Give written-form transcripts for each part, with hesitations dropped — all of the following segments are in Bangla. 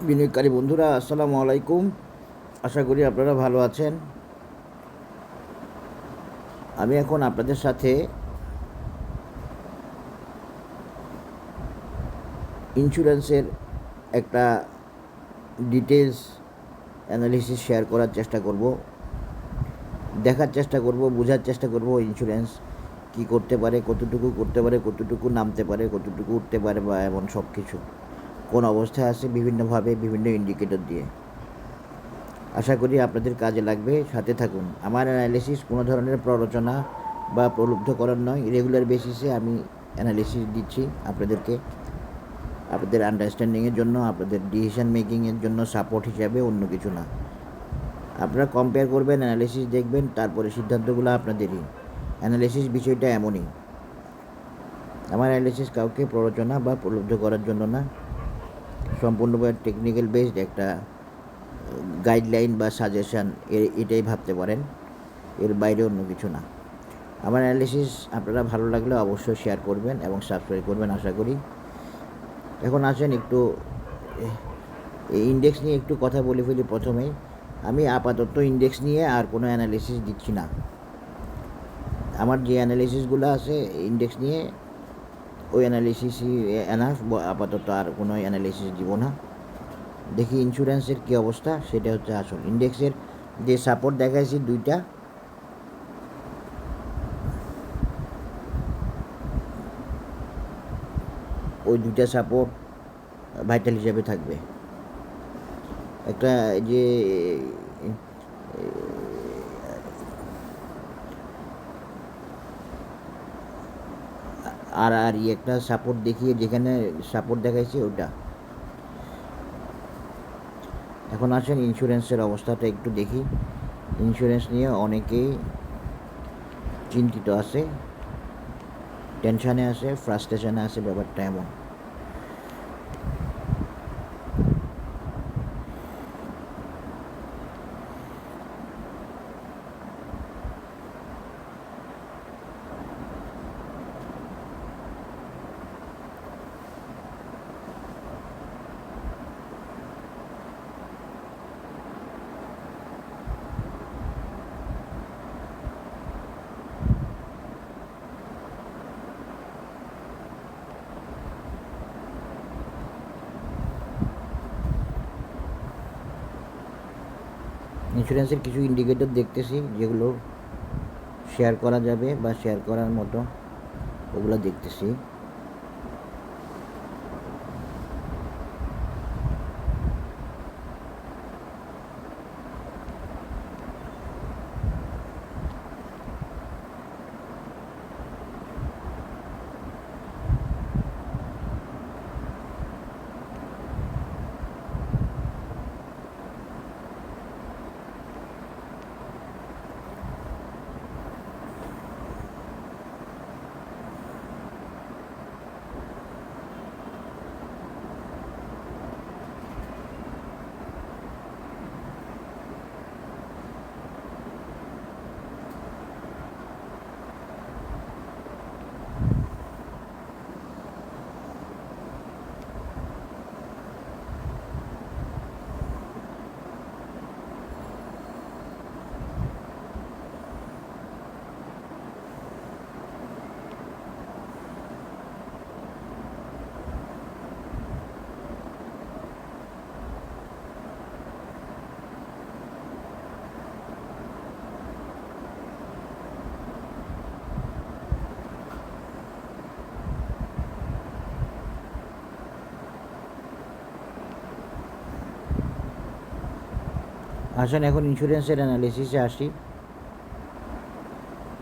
বিনিয়োগকারী বন্ধুরা, আসসালামু আলাইকুম। আশা করি আপনারা ভালো আছেন। আমি এখন আপনাদের সাথে ইন্স্যুরেন্সের একটা ডিটেলস অ্যানালিসিস শেয়ার করার চেষ্টা করব, দেখার চেষ্টা করব, বোঝার চেষ্টা করব ইন্স্যুরেন্স কী করতে পারে, কতটুকু করতে পারে, কতটুকু নামতে পারে, কতটুকু উঠতে পারে, বা এমন সব কিছু কোন অবস্থায় আছে বিভিন্নভাবে বিভিন্ন ইন্ডিকেটর দিয়ে। আশা করি আপনাদের কাজে লাগবে, সাথে থাকুন। আমার অ্যানালিসিস কোনো ধরনের প্ররোচনা বা প্রলুব্ধ করার নয়। রেগুলার বেসিসে আমি অ্যানালিসিস দিচ্ছি আপনাদেরকে, আপনাদের আন্ডারস্ট্যান্ডিংয়ের জন্য, আপনাদের ডিসিশন মেকিংয়ের জন্য সাপোর্ট হিসাবে, অন্য কিছু না। আপনারা কম্পেয়ার করবেন, অ্যানালিসিস দেখবেন, তারপরে সিদ্ধান্তগুলো আপনাদেরই। অ্যানালিসিস বিষয়টা এমনই। আমার অ্যানালিসিস কাউকে প্ররোচনা বা প্রলুব্ধ করার জন্য না, সম্পূর্ণভাবে টেকনিক্যাল বেসড একটা গাইডলাইন বা সাজেশান, এটাই ভাবতে পারেন, এর বাইরে অন্য কিছু না। আমার অ্যানালিসিস আপনারা ভালো লাগলে অবশ্যই শেয়ার করবেন এবং সাবস্ক্রাইব করবেন আশা করি। এখন আসেন একটু ইন্ডেক্স নিয়ে একটু কথা বলে ফেলি প্রথমেই। আমি আপাতত ইন্ডেক্স নিয়ে আর কোনো অ্যানালিসিস দিচ্ছি না। আমার যে অ্যানালিসিসগুলো আছে ইন্ডেক্স নিয়ে, ওই অ্যানালিসিসই এনাফ। আপাতত আর কোনো অ্যানালিসিস দিব না। দেখি ইন্স্যুরেন্সের কী অবস্থা, সেটা হচ্ছে আসল। ইন্ডেক্সের যে সাপোর্ট দেখাইছি দুইটা, ওই দুইটা সাপোর্ট ভাইটাল হিসাবে থাকবে। একটা যে আর একটা সাপোর্ট দেখিয়ে, যেখানে সাপোর্ট দেখাইছি ওটা। এখন আসেন ইন্স্যুরেন্সের অবস্থাটা একটু দেখি। ইন্স্যুরেন্স নিয়ে অনেকেই চিন্তিত আছে, টেনশানে আছে, ফ্রাস্ট্রেশনে আছে। ব্যাপারটা এমন। ইন্স্যুরেন্সের কিছু ইন্ডিকেটর দেখতেছি যেগুলো শেয়ার করা যাবে বা শেয়ার করার মতো, ওগুলো দেখতেছি। আসেন এখন ইন্স্যুরেন্সের অ্যানালিসিসে আসি।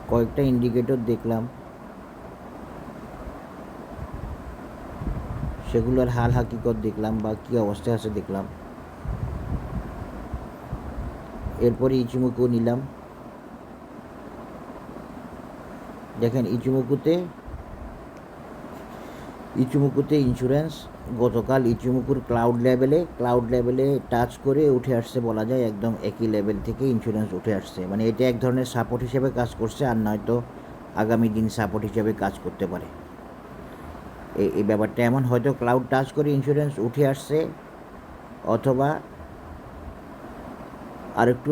কয়েকটা ইন্ডিকেটর দেখলাম, সেগুলোর হাল হাকিকত দেখলাম বা কী অবস্থায় আছে দেখলাম। এরপরে ইচিমুকু নিলাম। দেখেন ইচিমুকুতে ইন্স্যুরেন্স গতকাল ইচিমুকুর ক্লাউড লেভেলে টাচ করে উঠে আসছে বলা যায়। একদম একই লেভেল থেকে ইন্স্যুরেন্স উঠে আসছে, মানে এটা এক ধরনের সাপোর্ট হিসেবে কাজ করছে, আর নয়তো আগামী দিন সাপোর্ট হিসেবে কাজ করতে পারে। এই ব্যাপারটা এমন, হয়তো ক্লাউড টাচ করে ইন্স্যুরেন্স উঠে আসছে, অথবা আর একটু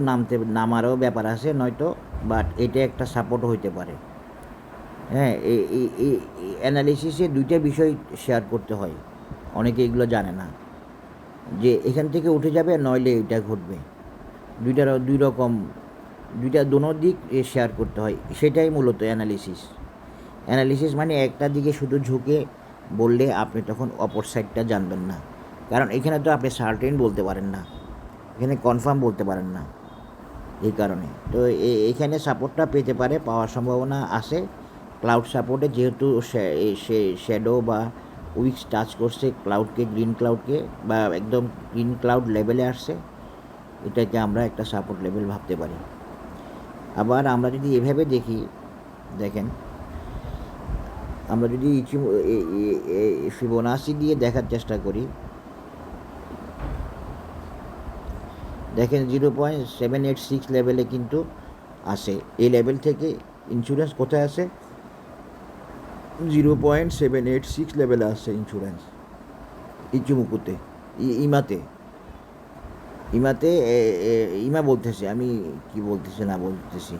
নামারও ব্যাপার আছে নয়তো, বাট এটা একটা সাপোর্ট হইতে পারে। হ্যাঁ, এই অ্যানালিসিসে দুইটা বিষয় শেয়ার করতে হয়, অনেকে এগুলো জানে না, যে এখান থেকে উঠে যাবে নইলে এটা ঘটবে। দুই রকম, দোনো দিক শেয়ার করতে হয়, সেটাই মূলত অ্যানালিসিস মানে একটা দিকে শুধু ঝুঁকে বললে আপনি তখন অপর সাইডটা জানবেন না, কারণ এখানে তো আপনি সার্টেন বলতে পারেন না, এখানে কনফার্ম বলতে পারেন না। এই কারণে তো এখানে সাপোর্টটা পেতে পারে, পাওয়ার সম্ভাবনা আছে ক্লাউড সাপোর্টে, যেহেতু শ্যাডো বা উইক্স টাচ করছে ক্লাউডকে, গ্রিন ক্লাউডকে, বা একদম গ্রিন ক্লাউড লেভেলে আসছে, এটাকে আমরা একটা সাপোর্ট লেভেল ভাবতে পারি। আবার আমরা যদি এভাবে দেখি, দেখেন আমরা যদি ফিবোনাচি দিয়ে দেখার চেষ্টা করি, দেখেন 0.786 লেভেলে কিন্তু আসে। এই লেভেল থেকে ইন্স্যুরেন্স কোথায় আসে? 0.786 লেভেলে আসে ইন্স্যুরেন্স ইচুমুকুতে, ইমা বলতেছি আমি, কি বলতেছি না বলতেছি,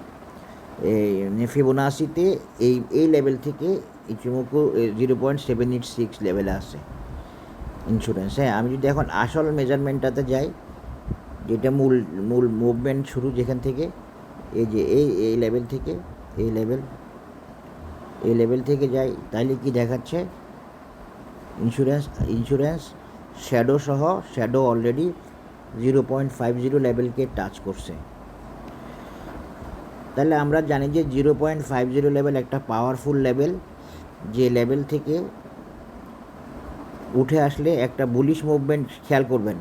ফিবোনাচিতে এই লেভেল থেকে ইচুমুকু 0.786 লেভেলে আসে ইন্স্যুরেন্স। হ্যাঁ, আমি যদি এখন আসল মেজারমেন্টটাতে যাই, যেটা মূল মুভমেন্ট শুরু যেখান থেকে, এই যে এই লেভেল থেকে এই লেভেল থেকে যাই, তাহলে কি দেখাচ্ছে? ইন্স্যুরেন্স শ্যাডো অলরেডি 0.50 লেভেলকে টাচ করছে। তাহলে আমরা জানি যে 0.50 লেভেল একটা পাওয়ারফুল লেভেল, যে লেভেল থেকে উঠে আসলে একটা বুলিশ মুভমেন্ট, খেয়াল করবেন,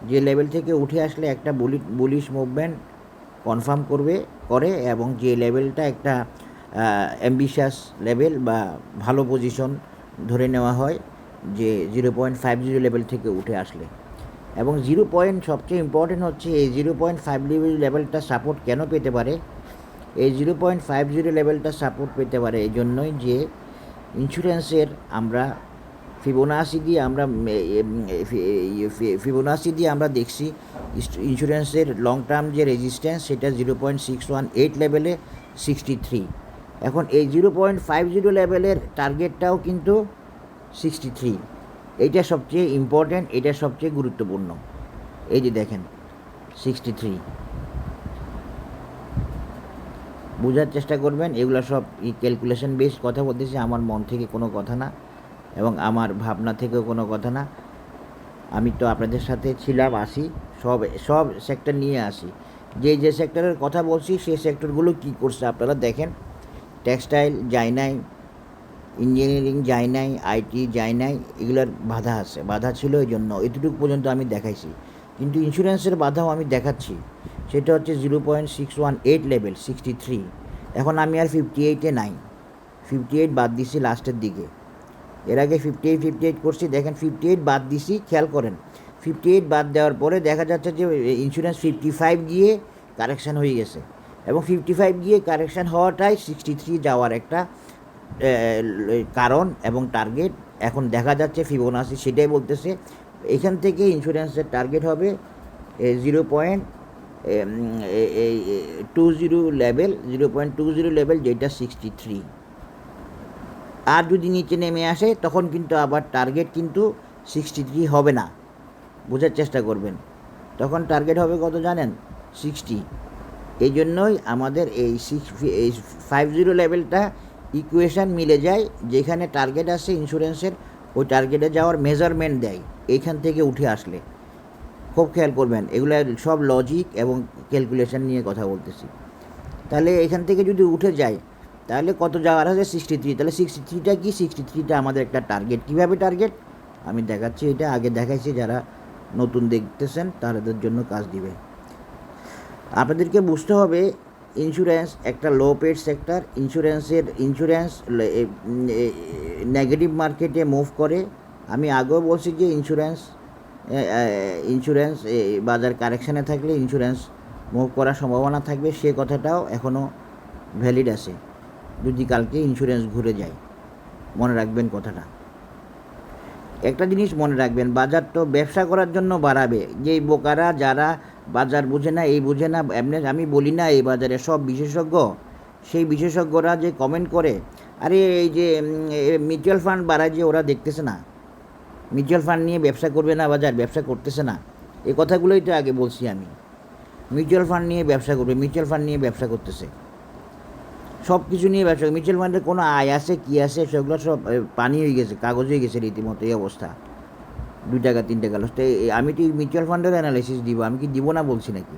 যে লেভেল থেকে উঠে আসলে একটা বুলিশ মুভমেন্ট কনফার্ম করে, এবং যে লেভেলটা একটা অ্যাম্বিশাস লেভেল বা ভালো পজিশন ধরে নেওয়া হয়, যে 0.50 লেভেল থেকে উঠে আসলে। এবং সবচেয়ে ইম্পর্টেন্ট হচ্ছে এই 0.50 লেভেলটা সাপোর্ট কেন পেতে পারে? এই 0.50 লেভেলটা সাপোর্ট পেতে পারে এই জন্যই যে ইন্স্যুরেন্সের আমরা ফিবোনাচি দিয়ে আমরা দেখছি ইন্স্যুরেন্সের লং টার্ম যে রেজিস্ট্যান্স, সেটা 0.618 লেভেলে 63। এখন এই 0.50 লেভেলের টার্গেটটাও কিন্তু 63। এইটা সবচেয়ে ইম্পর্ট্যান্ট, এটা সবচেয়ে গুরুত্বপূর্ণ। এই যে দেখেন 63, বোঝার চেষ্টা করবেন, এগুলো সব ক্যালকুলেশন বেস কথা বলতেছি, আমার মন থেকে কোনো কথা না এবং আমার ভাবনা থেকেও কোনো কথা না। আমি তো আপনাদের সাথে ছিলাম, আসি, সব সেক্টর নিয়ে আসি, যে সেক্টরের কথা বলছি সেই সেক্টরগুলো কী করছে আপনারা দেখেন। টেক্সটাইল যায় নাই, ইঞ্জিনিয়ারিং যায় নাই, আইটি যায় নাই, এগুলোর বাধা ছিল, এই জন্য এতটুকু পর্যন্ত আমি দেখাইছি। কিন্তু ইন্স্যুরেন্সের বাধাও আমি দেখাচ্ছি, সেটা হচ্ছে 0.618 লেভেল 63। এখন আমি আর 58-এ নাই, 58 বাদ দিছি লাস্টের দিকে, এর আগে 58 করছি, দেখেন 58 বাদ দিছি, খেয়াল করেন 58 বাদ দেওয়ার পরে দেখা যাচ্ছে যে ইন্স্যুরেন্স 55 গিয়ে কারেকশান হয়ে গেছে, এবং 55 গিয়ে কারেকশান হওয়াটাই 63 যাওয়ার একটা কারণ এবং টার্গেট। এখন দেখা যাচ্ছে ফিবোনাচি সেটাই বলতেছে, এখান থেকে ইন্স্যুরেন্সের টার্গেট হবে 0.20 লেভেল, যেটা 63। আর যদি নিচে নেমে আসে তখন কিন্তু আবার টার্গেট কিন্তু 63 হবে না, বোঝার চেষ্টা করবেন, তখন টার্গেট হবে কত জানেন? 60। এই জন্যই আমাদের এই 50 লেভেলটা ইকুয়েশান মিলে যায়, যেখানে টার্গেট আসে ইন্স্যুরেন্সের, ওই টার্গেটে যাওয়ার মেজারমেন্ট দেয় এইখান থেকে উঠে আসলে। খুব খেয়াল করবেন, এগুলো সব লজিক এবং ক্যালকুলেশন নিয়ে কথা বলতেছি। তাহলে এখান থেকে যদি উঠে যায় তাহলে কত যাওয়ার আছে? 63। তাহলে 63টা কি? 63টা আমাদের একটা টার্গেট। কীভাবে টার্গেট আমি দেখাচ্ছি, এটা আগে দেখাইছি, যারা নতুন দেখতেছেন তাদের জন্য কাজ দিবে। আপনাদেরকে বুঝতে হবে ইন্স্যুরেন্স একটা low paid sector, insurance negative মার্কেটে মুভ করে। আমি আগেও বলছি যে ইন্স্যুরেন্স বাজার কারেকশানে থাকলে ইন্স্যুরেন্স মুভ করার সম্ভাবনা থাকবে, সে কথাটাও এখনও ভ্যালিড আছে যদি কালকে ইন্স্যুরেন্স ঘুরে যায়, মনে রাখবেন কথাটা। একটা জিনিস মনে রাখবেন, বাজার তো ব্যবসা করার জন্য বাড়াবে। যেই বোকারা যারা বাজার বুঝে না, এই বুঝে না, এমনি আমি বলি না এই বাজারে সব বিশেষজ্ঞ, সেই বিশেষজ্ঞরা যে কমেন্ট করে, আরে এই যে মিউচুয়াল ফান্ড বাড়ায় যে ওরা দেখতেছে না, মিউচুয়াল ফান্ড নিয়ে ব্যবসা করবে না, বাজার ব্যবসা করতেছে না, এই কথাগুলোই তো আগে বলছি আমি। মিউচুয়াল ফান্ড নিয়ে ব্যবসা করবে, মিউচুয়াল ফান্ড নিয়ে ব্যবসা করতেছে, সব কিছু নিয়ে ব্যবসা। মিউচুয়াল ফান্ডের কোনো আয় আছে কী আছে সেগুলো সব পানি হয়ে গেছে, কাগজ হয়ে গেছে রীতিমতো এই অবস্থা। 2 টাকা 3 টাকা লস। তো আমি তো মিউচুয়াল ফান্ডের অ্যানালাইসিস দিব, আমি কি দিব না বলছি নাকি?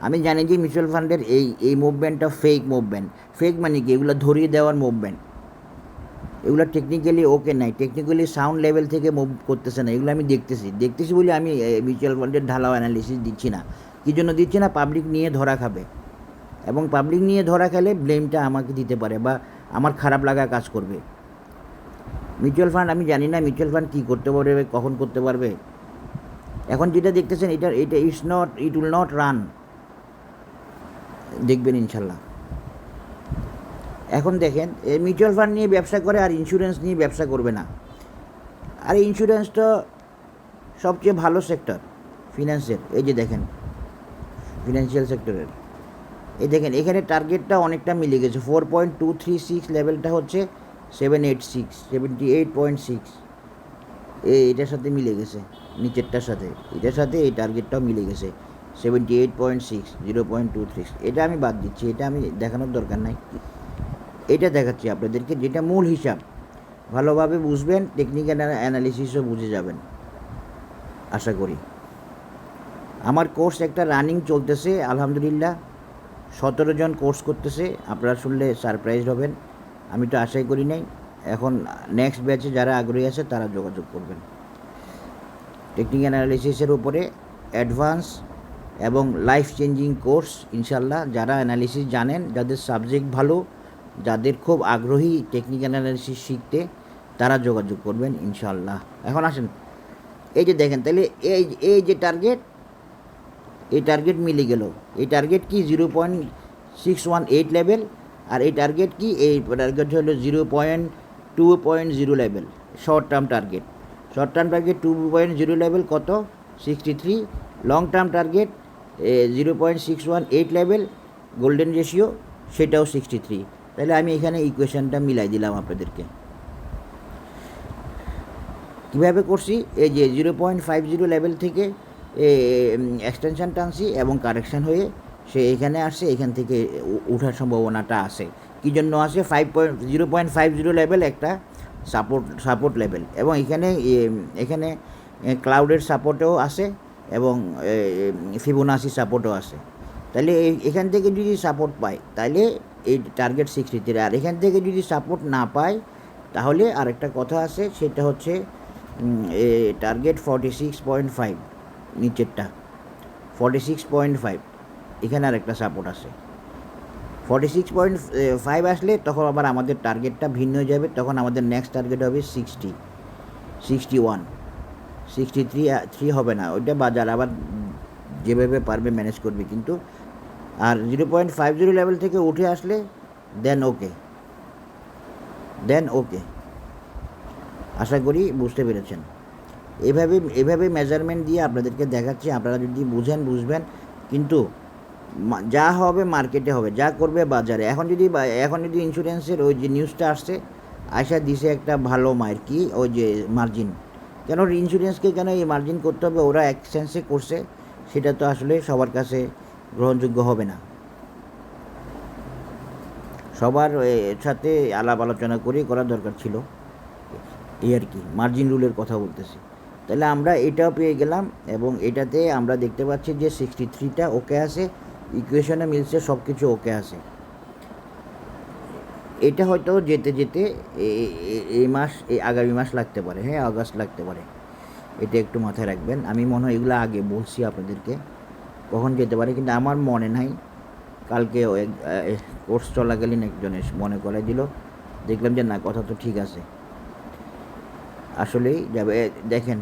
আমি জানি যে মিউচুয়াল ফান্ডের এই মুভমেন্টটা ফেক মুভমেন্ট। ফেক মানে কি? এগুলো ধরিয়ে দেওয়ার মুভমেন্ট, এগুলো টেকনিক্যালি ওকে নাই, টেকনিক্যালি সাউন্ড লেভেল থেকে মুভ করতেছে না। এগুলো আমি দেখতেছি বলে আমি মিউচুয়াল ফান্ডের ঢালাও অ্যানালিসিস দিচ্ছি না। কী জন্য দিচ্ছি না? পাবলিক নিয়ে ধরা খাবে, এবং পাবলিক নিয়ে ধরা খেলে ব্লেমটা আমাকে দিতে পারে বা আমার খারাপ লাগা কাজ করবে। মিউচুয়াল ফান্ড আমি জানি না মিউচুয়াল ফান্ড কী করতে পারবে, কখন করতে পারবে। এখন যেটা দেখতেছেন এটা ইট উইল নট রান, দেখবেন ইনশাল্লাহ। এখন দেখেন মিউচুয়াল ফান্ড নিয়ে ব্যবসা করে আর ইন্স্যুরেন্স নিয়ে ব্যবসা করবে না। আর ইন্স্যুরেন্স তো সবচেয়ে ভালো সেক্টর ফিনান্সের। এই যে দেখেন ফিনান্সিয়াল সেক্টরের, এই দেখেন এখানে টার্গেটটা অনেকটা মিলে গেছে। 4.236 লেভেলটা হচ্ছে 78.6 এটার সাথে মিলে গেছে, নিচেরটার সাথে, এটার সাথে এই টার্গেটটাও মিলে গেছে 78.6, 0.23। এটা আমি বাদ দিচ্ছি, এটা আমি দেখানোর দরকার নাই, এটা দেখাচ্ছি আপনাদেরকে, যেটা মূল হিসাব। ভালোভাবে বুঝবেন, টেকনিক্যাল অ্যানালিসিসও বুঝে যাবেন আশা করি। আমার কোর্স একটা রানিং চলতেছে আলহামদুলিল্লাহ, 17 জন কোর্স করতেছে। আপনারা শুনলে সারপ্রাইজড হবেন, আমি তো আশাই করি নাই। এখন নেক্সট ব্যাচে যারা আগ্রহী আছে তারা যোগাযোগ করবেন। টেকনিক্যাল অ্যানালিসিসের উপরে অ্যাডভান্স এবং লাইফ চেঞ্জিং কোর্স ইনশাল্লাহ। যারা অ্যানালিসিস জানেন, যাদের সাবজেক্ট ভালো, যাদের খুব আগ্রহী টেকনিক্যাল অ্যানালিসিস শিখতে, তারা যোগাযোগ করবেন ইনশাল্লাহ। এখন আসেন, এই যে দেখেন, তাহলে এই যে টার্গেট, এই টার্গেট মিলে গেল। এই টার্গেট কি? 0.618 লেভেল। আর এই টার্গেট কি? এই টার্গেট হলো 0.2.0 level, short term target. Short term target 2.0 level কত? 63। Long term target 0.618 level, golden ratio সেটাও 63। তাহলে আমি এখানে ইকুয়েশনটা মিলাই দিলাম আপনাদেরকে। কীভাবে করছি? এই যে 0.50 লেভেল থেকে এক্সটেনশন টানছি এবং কারেকশান হয়ে সে এখানে আসছে, এখান থেকে ওঠার সম্ভাবনাটা আছে। কী জন্য আসে? 0.50 লেভেল একটা সাপোর্ট লেভেল, এবং এখানে ক্লাউডের সাপোর্টও আছে এবং ফিবোনাসি সাপোর্টও আছে। তাহলে এখান থেকে যদি সাপোর্ট পায় তাহলে এই টার্গেট 63। আর এখান থেকে যদি সাপোর্ট না পায় তাহলে আরেকটা কথা আছে, সেটা হচ্ছে টার্গেট 46.5, নিচেরটা 46.5, এখানে আরেকটা সাপোর্ট আছে। 46.5 আসলে তখন আবার আমাদের টার্গেটটা ভিন্ন হয়ে যাবে। তখন আমাদের নেক্সট টার্গেট হবে 60, 61, 63 হবে না। ওইটা বাজার আবার যেভাবে পারবে ম্যানেজ করবে, কিন্তু আর 0.50 লেভেল থেকে উঠে আসলে দেন ওকে। আশা করি বুঝতে পেরেছেন। এভাবে মেজারমেন্ট দিয়ে আপনাদেরকে দেখাচ্ছি। আপনারা যদি বুঝবেন, কিন্তু যা হবে মার্কেটে হবে, যা করবে বাজারে। এখন যদি ইন্স্যুরেন্সের ওই যে নিউজটা আসছে, আশা দিছে একটা ভালো মায়ের কি ওই যে মার্জিন, কেন ইন্স্যুরেন্সকে কেন এই মার্জিন করতে হবে? ওরা এক সেন্সে করছে, সেটা তো আসলে সবার কাছে গ্রহণযোগ্য হবে না। সবার সাথে আলাপ আলোচনা করা দরকার ছিল, এই আর কি। মার্জিন রুলের কথা বলতেছি। তাহলে আমরা এটাও পেয়ে গেলাম, এবং এটাতে আমরা দেখতে পাচ্ছি যে 63টা ওকে আছে, ইকুয়েশনে মিলছে, সব কিছু ওকে আছে। এটা হয়তো যেতে আগামী মাস লাগতে পারে, হ্যাঁ আগস্ট লাগতে পারে। এটা একটু মাথায় রাখবেন। আমি মনে হয় এগুলো আগে বলছি আপনাদেরকে, কখন যেতে পারে, কিন্তু আমার মনে নাই। কালকে কোর্স চলাকালীন একজনের মনে করাই দিল, দেখলাম যে না, কথা তো ঠিক আছে, আসলেই যাবে। দেখেন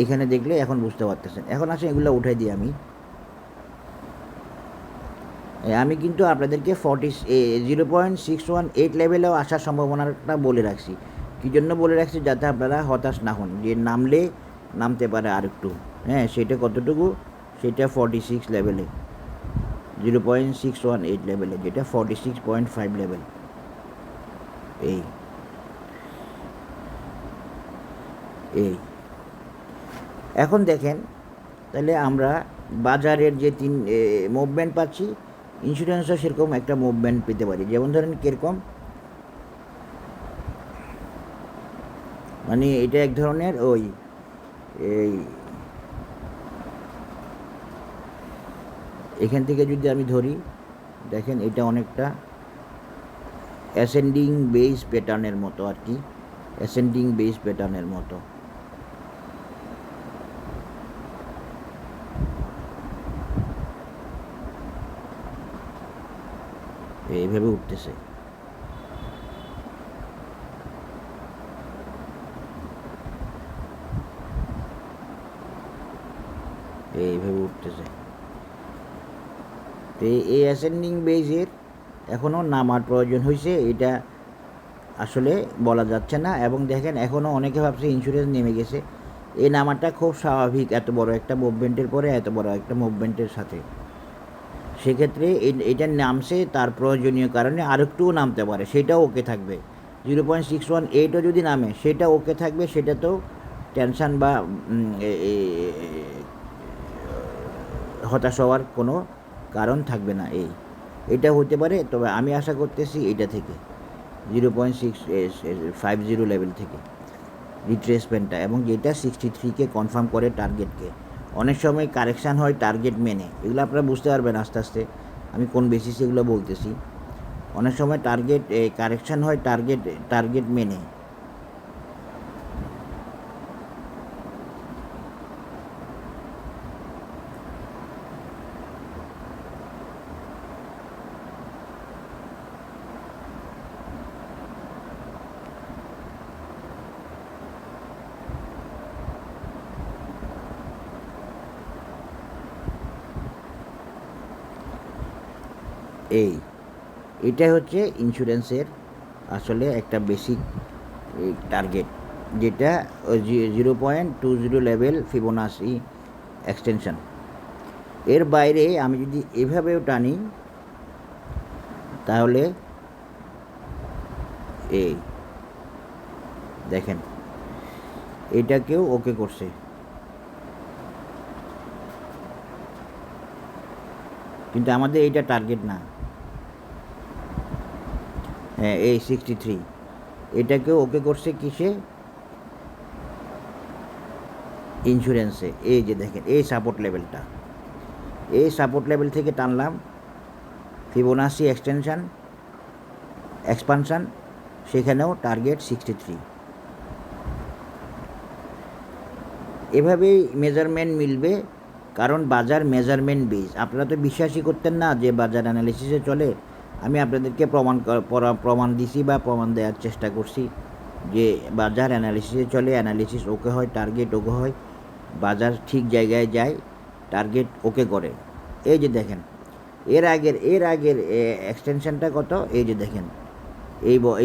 এখানে দেখলে এখন বুঝতে পারতেছেন। এখন আসেন এগুলো উঠাই দিই আমি কিন্তু আপনাদেরকে 0.618 লেভেলেও আসার সম্ভাবনাটা বলে রাখছি। কী জন্য বলে রাখছি, যাতে আপনারা হতাশ না হন যে নামলে নামতে পারে আর একটু। হ্যাঁ, সেটা কতটুকু, সেটা 46 লেভেলে, 0.618 লেভেলে, যেটা 46.5 লেভেল। এই এই এখন দেখেন, তাহলে আমরা বাজারের যে মুভমেন্ট পাচ্ছি, ইন্স্যুরেন্সও সেরকম একটা মুভমেন্ট পেতে পারি। যেমন ধরেন কীরকম, মানে এটা এক ধরনের এই এখান থেকে যদি আমি ধরি, দেখেন এটা অনেকটা অ্যাসেন্ডিং বেস প্যাটার্নের মতো আর কি, অ্যাসেন্ডিং বেস প্যাটার্নের মতো। এইভাবে উঠতেছে, এইভাবে উঠতেছে। তো এই অ্যাসেন্ডিং বেজের এখনও নামার প্রয়োজন হয়েছে, এটা আসলে বলা যাচ্ছে না। এবং দেখেন এখনও অনেকে ভাবছে ইন্স্যুরেন্স নেমে গেছে। এই নামাটা খুব স্বাভাবিক, এত বড় একটা মুভমেন্টের পরে এত বড় একটা মুভমেন্টের সাথে। সেক্ষেত্রে এটা নামছে, তার প্রয়োজনীয় কারণে আরেকটুও নামতে পারে, সেটাও ওকে থাকবে। 0.618ও যদি নামে সেটা ওকে থাকবে, সেটাতেও টেনশান বা হতাশ হওয়ার কোনো কারণ থাকবে না। এটা হতে পারে, তবে আমি আশা করতেছি এটা থেকে 0.650 লেভেল থেকে রিট্রেসমেন্টটা, এবং যেটা 63কে কনফার্ম করে টার্গেটকে। অনেক সময় কারেকশান হয় টার্গেট মেনে, এগুলো আপনারা বুঝতে পারবেন আস্তে আস্তে আমি কোন বেসিসে এগুলো বলতেছি। অনেক সময় কারেকশান হয় টার্গেট মেনে। এটা হচ্ছে ইন্স্যুরেন্সের আসলে একটা বেসিক টার্গেট, যেটা 0.20 লেভেল ফিবোনাচি এক্সটেনশন। এর বাইরে আমি যদি এভাবেও টানি, তাহলে দেখেন এটাকেও ওকে করছে, কিন্তু আমাদের এইটা টার্গেট না। হ্যাঁ, এই 63 এটাকেও ওকে করছে কিসে, ইন্স্যুরেন্সে। এই যে দেখেন এই সাপোর্ট লেভেলটা, এই সাপোর্ট লেভেল থেকে টানলাম ফিবোনাচি এক্সপানশান, সেখানেও টার্গেট 63। এভাবেই মেজারমেন্ট মিলবে, কারণ বাজার মেজারমেন্ট বেস। আপনারা তো বিশ্বাসই করতেন না যে বাজার অ্যানালিসিসে চলে। আমি আপনাদেরকে প্রমাণ দিছি বা প্রমাণ দেওয়ার চেষ্টা করছি যে বাজার অ্যানালিসিসে চলে, অ্যানালিসিস ওকে হয়, টার্গেট ওকে হয়, বাজার ঠিক জায়গায় যায়, টার্গেট ওকে করে। এই যে দেখেন এর আগের এক্সটেনশনটা কত, এই যে দেখেন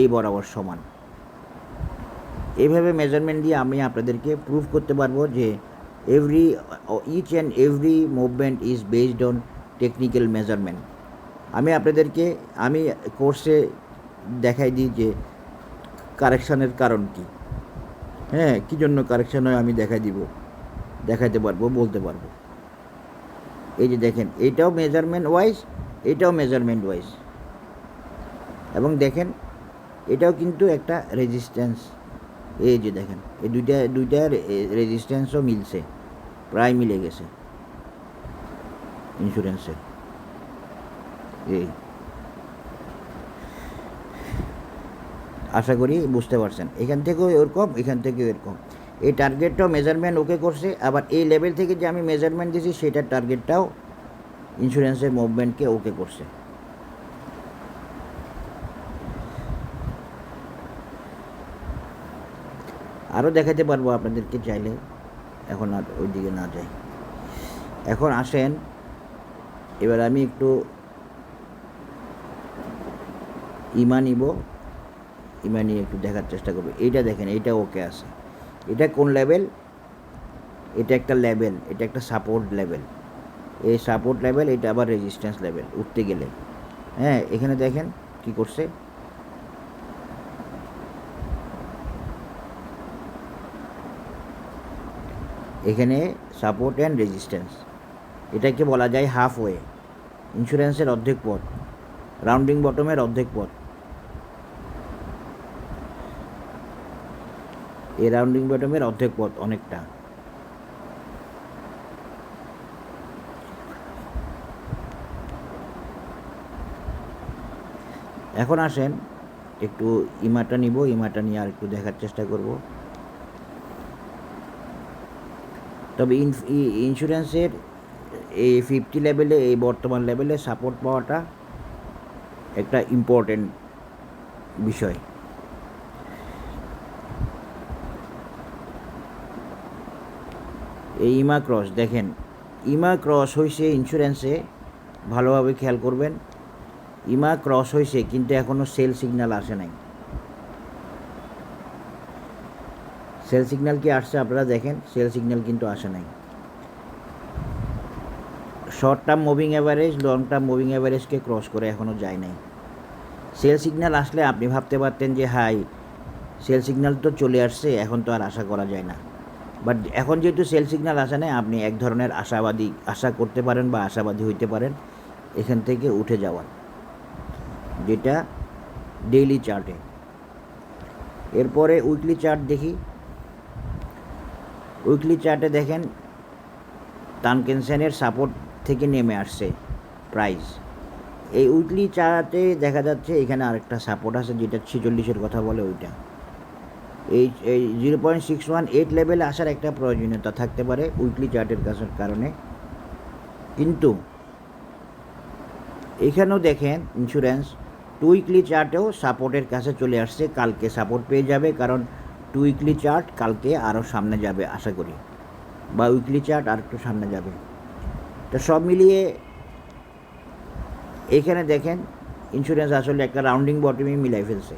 এই বরাবর সমান। এইভাবে মেজারমেন্ট দিয়ে আমি আপনাদেরকে প্রুভ করতে পারবো যে each and every movement is based on technical measurement. আমি কোর্সে দেখাই দিই যে কারেকশানের কারণ কী, হ্যাঁ, কী জন্য কারেকশান হয় আমি দেখাতে পারবো, বলতে পারবো। এই যে দেখেন এটাও মেজারমেন্ট ওয়াইজ, এটাও মেজারমেন্ট ওয়াইজ, এবং দেখেন এটাও কিন্তু একটা রেজিস্ট্যান্স। এই যে দেখেন এই দুইটা রেজিস্ট্যান্সও মিলছে, প্রায় মিলে গেছে ইন্স্যুরেন্সের। আশা করি বুঝতে পারছেন। এখান থেকেও এরকম, এখান থেকেও এরকম। এই টার্গেটটাও মেজারমেন্ট ওকে করছে, আবার এই লেভেল থেকে যে আমি মেজারমেন্ট দিয়েছি সেটার টার্গেটটাও ইন্স্যুরেন্সের মুভমেন্টকে ওকে করছে। আরও দেখাতে পারবো আপনাদেরকে চাইলে, এখন আর ওই দিকে না যাই। এখন আসেন, এবার আমি একটু ইমা নিব। ইমা নিয়ে একটু দেখার চেষ্টা করবো। এইটা দেখেন, এইটা ওকে আছে। এটা কোন লেভেল? এটা একটা লেভেল, এটা একটা সাপোর্ট লেভেল। এই সাপোর্ট লেভেল, এটা আবার রেজিস্ট্যান্স লেভেল উঠতে গেলে। হ্যাঁ, এখানে দেখেন কি করছে, এখানে সাপোর্ট অ্যান্ড রেজিস্ট্যান্স, এটাকে বলা যায় হাফ ওয়ে। ইন্স্যুরেন্সের অর্ধেক পথ, রাউন্ডিং বটমের অর্ধেক পথ। এই রাউন্ডিং বটমের অর্ধেক পথ অনেকটা। এখন আসেন একটু ইমাটা নিব, ইমাটা নিয়ে আর একটু দেখার চেষ্টা করব। তবে ইন্স্যুরেন্সের এই 50 লেভেলে, এই বর্তমান লেভেলে সাপোর্ট পাওয়াটা একটা ইম্পর্টেন্ট বিষয়। এই ইমা ক্রস দেখেন, ইমা ক্রস হয়েছে ইন্স্যুরেন্সে, ভালোভাবে খেয়াল করবেন। ইমা ক্রস হয়েছে কিন্তু এখনও সেল সিগন্যাল আসে নাই। সেল সিগন্যাল কি আসছে আপনারা দেখেন? সেল সিগন্যাল কিন্তু আসে নাই। Short term moving average, long term moving অ্যাভারেজকে ক্রস করে এখনও যায় নাই। সেল সিগন্যাল আসলে আপনি ভাবতে পারতেন যে হাই সেল সিগন্যাল তো চলে আসছে, এখন তো আর আশা করা যায় না। বাট এখন যেহেতু সেল সিগন্যাল আসে নাই, আপনি এক ধরনের আশা করতে পারেন বা আশাবাদী হইতে পারেন এখান থেকে উঠে যাওয়ার, যেটা ডেইলি চার্টে। এরপরে উইকলি চার্ট দেখি। উইকলি চার্টে দেখেন টানকেনসেনের সাপোর্ট থেকে নেমে আসছে প্রাইস। এই উইকলি চার্টে দেখা যাচ্ছে এখানে আরেকটা সাপোর্ট আছে, যেটা 46-এর কথা বলে ওইটা। এই 0.618 লেভেলে আসার একটা প্রয়োজনীয়তা থাকতে পারে উইকলি চার্টের কারণে। কিন্তু এখানেও দেখেন ইন্স্যুরেন্স উইকলি চার্টেও সাপোর্টের কাছে চলে আসছে। কালকে সাপোর্ট পেয়ে যাবে, কারণ উইকলি চার্ট কালকে আরও সামনে যাবে আশা করি, বা উইকলি চার্ট আর একটু সামনে যাবে। তো সব মিলিয়ে এখানে দেখেন ইন্স্যুরেন্স আসলে একটা রাউন্ডিং বটমই মিলাই ফেলছে।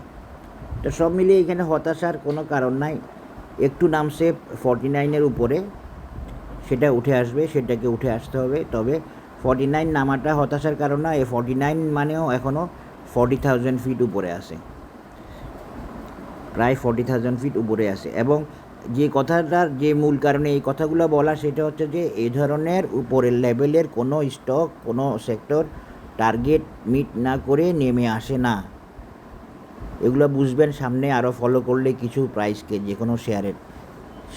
তো সব মিলিয়ে এখানে হতাশার কোনো কারণ নাই। একটু নামছে 49-এর উপরে, সেটা উঠে আসবে, সেটাকে উঠে আসতে হবে। তবে 49 নামাটা হতাশার কারণ না। এই 49 মানেও এখনও 40,000 ফিট উপরে আছে, প্রায় 40,000 ফিট উপরে আছে। এবং যে কথাটার যে মূল কারণে এই কথাগুলো বলা, সেটা হচ্ছে যে এই ধরনের উপরের লেভেলের কোনো স্টক, কোনো সেক্টর টার্গেট মিট না করে নেমে আসে না। এগুলো বুঝবেন সামনে আরও ফলো করলে কিছু প্রাইসকে, যে কোনো শেয়ারের,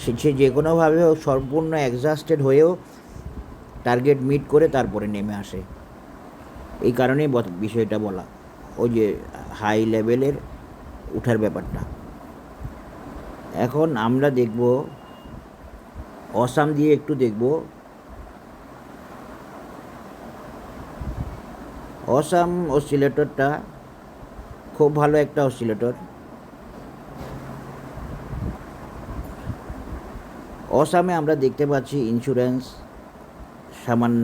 সে যে কোনোভাবে সম্পূর্ণ এক্সহাস্টেড হয়েও টার্গেট মিট করে তারপরে নেমে আসে। এই কারণেই বিষয়টা বলা, ওই যে হাই লেভেলের উঠার ব্যাপারটা। এখন আমরা দেখব অসাম দিয়ে একটু দেখব। অসাম অসিলেটরটা খুব ভালো একটা অসিলেটর। অসামে আমরা দেখতে পাচ্ছি ইন্স্যুরেন্স সামান্য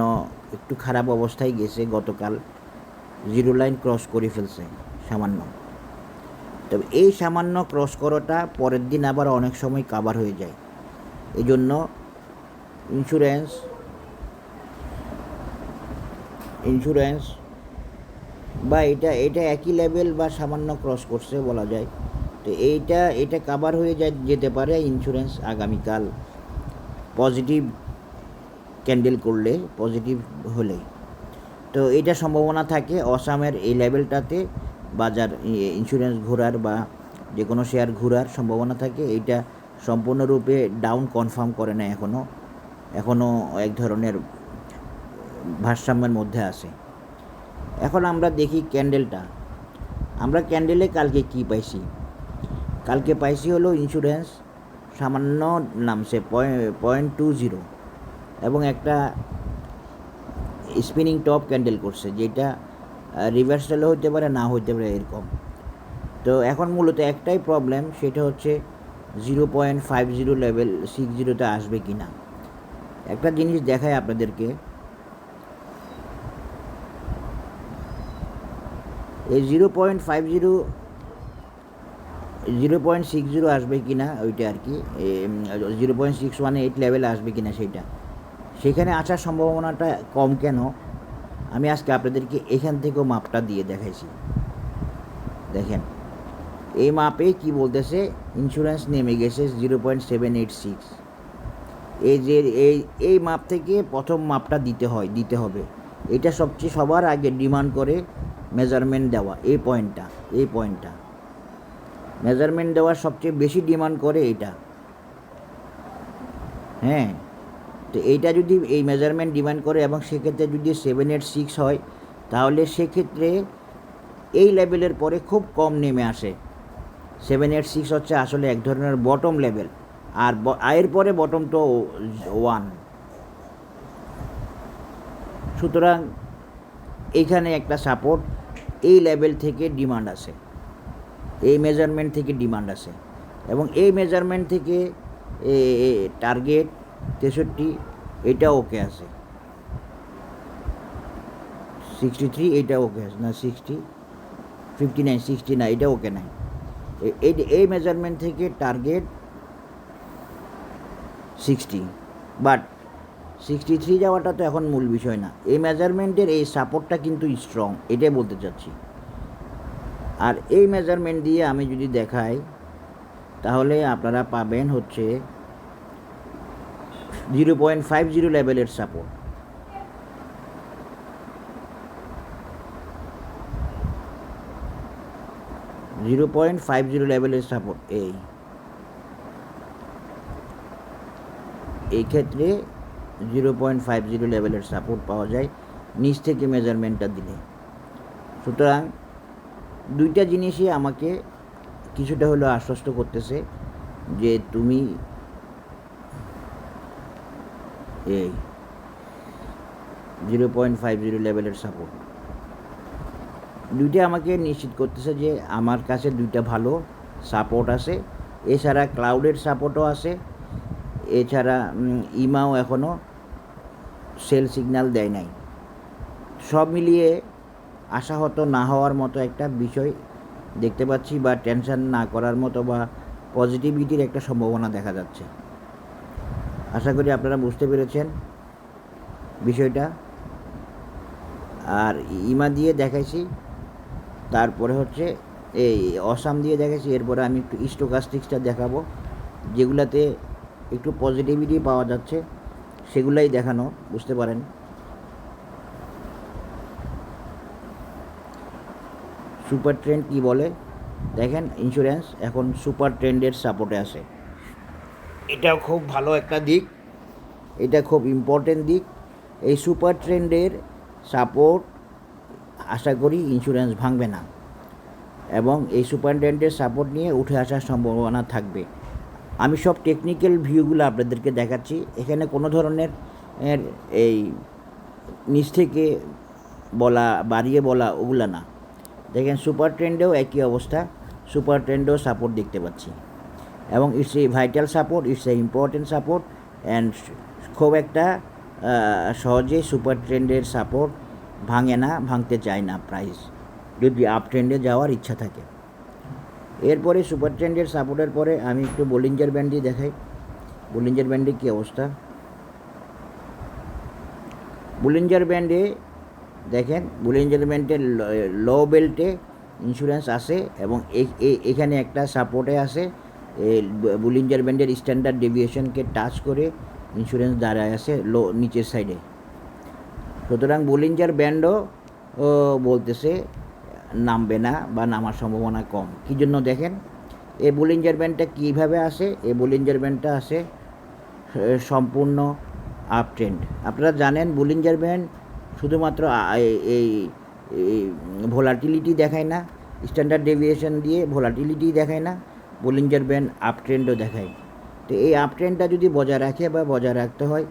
একটু খারাপ অবস্থায় গেছে, গতকাল জিরো লাইন ক্রস করে ফেলছে সামান্য। তবে এই সামান্য ক্রস করাটা পরের দিন আবার অনেক সময় কাভার হয়ে যায়। এই জন্য ইন্স্যুরেন্স বা এটা একই লেভেল বা সামান্য ক্রস করছে বলা যায়। তো এটা কাভার হয়ে যেতে পারে ইন্স্যুরেন্স আগামীকাল পজিটিভ ক্যান্ডেল করলে, পজিটিভ হলে। তো এটা সম্ভাবনা থাকে অসামের এই লেভেলটাতে বাজার ইন্স্যুরেন্স ঘোরার বা যে কোনো শেয়ার ঘোরার সম্ভাবনা থাকে। এইটা সম্পূর্ণরূপে ডাউন কনফার্ম করে না, এখনও এক ধরনের ভারসাম্যের মধ্যে আছে। এখন আমরা দেখি ক্যান্ডেলটা। আমরা ক্যান্ডেলে কালকে কি পাইছি? কালকে পাইছি হলো ইন্স্যুরেন্স সামান্য নামছে 0.20 এবং একটা স্পিনিং টপ ক্যান্ডেল করছে, যেটা রিভার্সালও হতে পারে, না হতে পারে এরকম। তো এখন মূলত একটাই প্রবলেম, সেটা হচ্ছে 0.50 লেভেল 60-তে আসবে কি না। একটা জিনিস দেখায় আপনাদেরকে, এই 0.50 0.60 আসবে কি না ওইটা আর কি, 0.618 লেভেলে আসবে কি না সেইটা, সেখানে আসার সম্ভাবনাটা কম কেন আমি আজকে আপনাদেরকে এখান থেকেও মাপটা দিয়ে দেখাইছি। দেখেন এই মাপে কি বলতেছে, ইন্স্যুরেন্স নেমে গেছে 0.786। এই যে এই মাপ থেকে প্রথম মাপটা দিতে হবে। এটা সবচেয়ে সবার আগে ডিমান্ড করে মেজারমেন্ট দেওয়া, এই পয়েন্টটা মেজারমেন্ট দেওয়ার সবচেয়ে বেশি ডিমান্ড করে এটা। হ্যাঁ, তো এইটা যদি এই মেজারমেন্ট ডিমান্ড করে এবং সেক্ষেত্রে যদি 786 হয়, তাহলে সেক্ষেত্রে এই লেভেলের পরে খুব কম নেমে আসে। 786 হচ্ছে আসলে এক ধরনের বটম লেভেল, আর এর পরে বটম তো 1। সুতরাং এইখানে একটা সাপোর্ট, এই লেভেল থেকে ডিমান্ড আছে, এই মেজারমেন্ট থেকে ডিমান্ড আছে, এবং এই মেজারমেন্ট থেকে টার্গেট 63 এটা ওকে আছে, 63 এটা ওকে আছে না, 59 60 না, এটা ওকে নাই। এই মেজারমেন্ট থেকে টার্গেট 60, বাট 63 যাওয়াটা তো এখন মূল বিষয় না। এই মেজারমেন্টের এই সাপোর্টটা কিন্তু স্ট্রং, এটাই বলতে চাচ্ছি। আর এই মেজারমেন্ট দিয়ে আমি যদি দেখাই, তাহলে আপনারা পাবেন হচ্ছে 0.50 লেভেলের সাপোর্ট, 0.50 লেভেলের সাপোর্ট। এই ক্ষেত্রে 0.50 লেভেলের সাপোর্ট পাওয়া যায় নিচ থেকে মেজারমেন্টটা দিলে। সুতরাং দুইটা জিনিসই আমাকে কিছুটা হলেও আশ্বস্ত করতেছে যে তুমি এই 0.50 লেভেলের সাপোর্ট, দুইটা আমাকে নিশ্চিত করতেছে যে আমার কাছে দুইটা ভালো সাপোর্ট আছে। এছাড়া ক্লাউডের সাপোর্টও আছে, এছাড়া ইমাও এখনও সেল সিগন্যাল দেয় নাই। সব মিলিয়ে আশাহত না হওয়ার মতো একটা বিষয় দেখতে পাচ্ছি, বা টেনশন না করার মতো, বা পজিটিভিটির একটা সম্ভাবনা দেখা যাচ্ছে। আশা করি আপনারা বুঝতে পেরেছেন বিষয়টা। আর ইমা দিয়ে দেখাইছি, তারপরে হচ্ছে এই অসাম দিয়ে দেখাইছি, এরপরে আমি একটু স্টোকাস্টিক্সটা দেখাবো, যেগুলাতে একটু পজিটিভিটি পাওয়া যাচ্ছে সেগুলাই দেখানো, বুঝতে পারেন। সুপার ট্রেন্ড কি বলে দেখেন, ইন্স্যুরেন্স এখন সুপার ট্রেন্ডের সাপোর্টে আছে। এটাও খুব ভালো একটা দিক, এটা খুব ইম্পর্টেন্ট দিক। এই সুপার ট্রেন্ডের সাপোর্ট আশা করি ইন্স্যুরেন্স ভাঙবে না, এবং এই সুপার ট্রেন্ডের সাপোর্ট নিয়ে উঠে আসার সম্ভাবনা থাকবে। আমি সব টেকনিক্যাল ভিউগুলো আপনাদেরকে দেখাচ্ছি, এখানে কোনো ধরনের এই নিচ থেকে বলা, বাড়িয়ে বলা ওগুলো না। দেখেন সুপার ট্রেন্ডেও একই অবস্থা, সুপার ট্রেন্ডেও সাপোর্ট দেখতে পাচ্ছি, এবং it's a vital support, it's a important support. And খুব একটা সহজে সুপার ট্রেন্ডের সাপোর্ট ভাঙে না, ভাঙতে চায় না প্রাইস, যদি আপ ট্রেন্ডে যাওয়ার ইচ্ছা থাকে। এরপরে সুপার ট্রেন্ডের সাপোর্টের পরে আমি একটু বোলিঞ্জার ব্যান্ড দিয়ে দেখাই। বোলিঞ্জার ব্যান্ডে কী অবস্থা, বোলিঞ্জার ব্যান্ডে দেখেন, বোলিঞ্জার ব্যান্ডের লো বেল্টে ইন্স্যুরেন্স আছে, এবং এখানে একটা সাপোর্টে আছে। বোলিঞ্জার ব্যান্ডের স্ট্যান্ডার্ড ডেভিয়েশনকে টাচ করে ইন্স্যুরেন্স দাঁড়ায় আছে নিচের সাইডে। সুতরাং বোলিঞ্জার ব্যান্ডও বলতেছে নামবে না, বা নামার সম্ভাবনা কম। কী জন্য দেখেন, এই বোলিঞ্জার ব্যান্ডটা কীভাবে আসে, এই বোলিঞ্জার ব্যান্ডটা আসে সম্পূর্ণ আপ ট্রেন্ড। আপনারা জানেন বোলিঞ্জার ব্যান্ড শুধুমাত্র এই ভোলাটিলিটি দেখায় না, স্ট্যান্ডার্ড ডেভিয়েশন দিয়ে ভোলাটিলিটি দেখায় না, বোলিঞ্জার ব্যান্ড আপ ট্রেন্ডও দেখায়। তো এই আপ ট্রেন্ডটা যদি বজায় রাখে বা বজায় রাখতে হয়,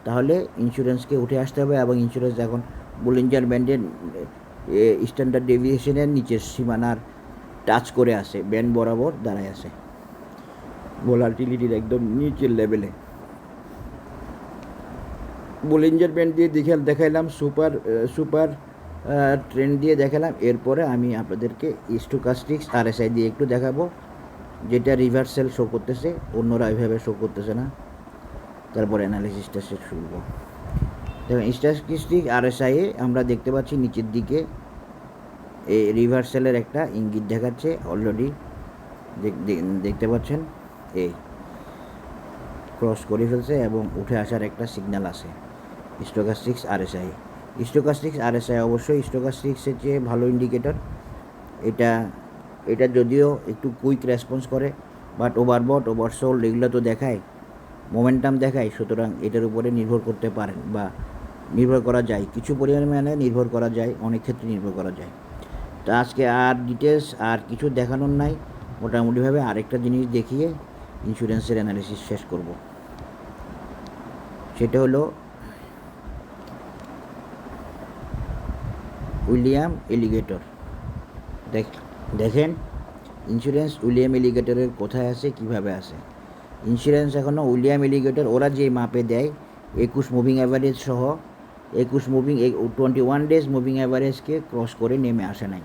তাহলে ইন্স্যুরেন্সকে উঠে আসতে হবে, এবং ইন্স্যুরেন্স এখন বোলিঞ্জার ব্যান্ডের স্ট্যান্ডার্ড ডেভিয়েশনের নিচের সীমানার টাচ করে আসে, ব্যান্ড বরাবর দাঁড়ায় আসে, ভোলাটিলিটির একদম নিচের লেভেলে। বোলিঞ্জার ব্যান্ড দিয়ে দেখাইলাম, সুপার ট্রেন্ড দিয়ে দেখালাম। এরপরে আমি আপনাদেরকে স্টোকাস্টিক্স RSI দিয়ে একটু দেখাবো, যেটা রিভার্সাল শো করতেছে, অন্যরা এইভাবে শো করতেছে না। তারপর অ্যানালিসিসটা শেষ করব। দেখুন স্ট্যাটিস্টিক আরএসআই আমরা দেখতে পাচ্ছি নিচের দিকে এই রিভার্সালের একটা ইঙ্গিত দেখাচ্ছে অলরেডি, দেখতে পাচ্ছেন এই ক্রস করে ফেলছে এবং উঠে আসার একটা সিগন্যাল আছে। স্টোকাস্টিক্স আরএসআই, স্টোকাস্টিক্স আরএসআই অবশ্যই স্টোকাস্টিক্সের চেয়ে ভালো ইন্ডিকেটর। এটা যদিও একটু কুইক রেসপন্স করে, বাট ওভারবট ওভারসোল্ড এগুলো তো দেখায়, মোমেন্টাম দেখায়, সুতরাং এটার উপরে নির্ভর করতে পারেন বা নির্ভর করা যায়, কিছু পরিমাণে নির্ভর করা যায়, অনেক ক্ষেত্রে নির্ভর করা যায়। তো আজকে আর ডিটেলস আর কিছু দেখানোর নাই, মোটামুটিভাবে আরেকটা জিনিস দেখিয়ে ইন্স্যুরেন্সের অ্যানালিসিস শেষ করব। সেটা হলো উইলিয়াম এলিগেটর। দেখেন ইন্স্যুরেন্স উইলিয়াম এলিগেটরের কোথায় আছে, কিভাবে আছে। ইন্স্যুরেন্স এখনও উইলিয়াম এলিগেটর ওরা যে মাপে দেয় 21 মুভিং অ্যাভারেজ সহ 21 ডেজ মুভিং অ্যাভারেজকে ক্রস করে নেমে আসে নাই,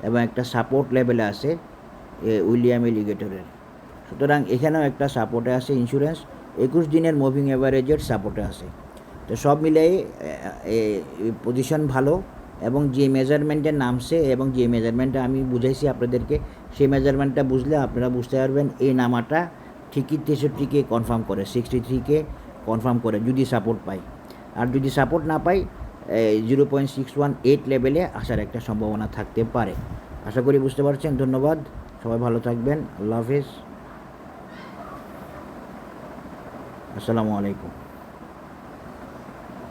এবং একটা সাপোর্ট লেভেলে আছে উইলিয়াম এলিগেটরের। সুতরাং এখানেও একটা সাপোর্টে আছে ইন্স্যুরেন্স, 21 দিনের মুভিং অ্যাভারেজের সাপোর্টে আছে। তো সব মিলিয়ে পজিশন ভালো, এবং যে মেজারমেন্টে নামছে এবং যে মেজারমেন্টটা আমি বুঝাইছি আপনাদেরকে, সেই মেজারমেন্টটা বুঝলে আপনারা বুঝতে পারবেন এই নামাটা ঠিকই 63কে কনফার্ম করে, 63কে কনফার্ম করে যদি সাপোর্ট পাই। আর যদি সাপোর্ট না পাই 0.618 লেভেলে আসার একটা সম্ভাবনা থাকতে পারে। আশা করি বুঝতে পারছেন। ধন্যবাদ, সবাই ভালো থাকবেন। আল্লাহ হাফেজ, আসসালামু আলাইকুম।